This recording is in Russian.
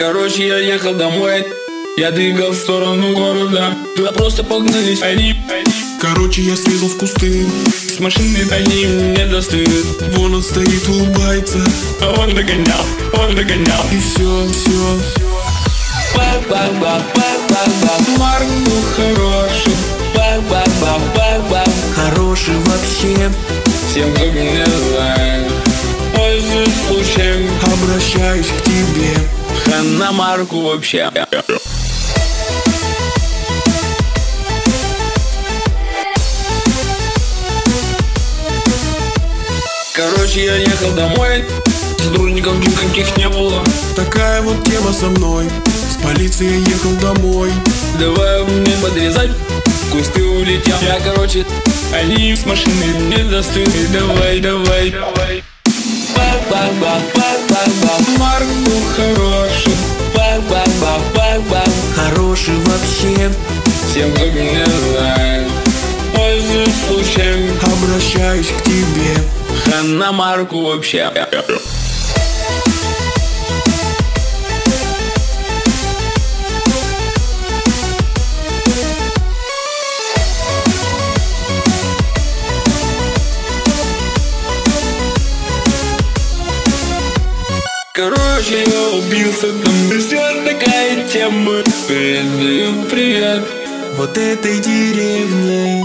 Короче, я ехал домой, я двигал в сторону города. Туда просто погнались они. Короче, я слезал в кусты. С машины они не достают. Вон он стоит, улыбается. А он догонял, он догонял. И все. Марк был хороший. Хороший вообще. Всем, кто меня знает, пользуюсь случаем, Обращаюсь к тебе. хана Марку вообще. Короче, я ехал домой, сотрудников никаких не было. Такая вот тема со мной. С полицией ехал домой. Давай мне подрезать, в кусты улетел. Я, короче, они с машины не достают. Давай. Марк был хороший. Хороший вообще. Всем, кто меня знает, пользуюсь случаем, Обращаюсь к тебе. хана Марку вообще. Короче, я убился там. Все такая тема. Передаю привет Вот этой деревне.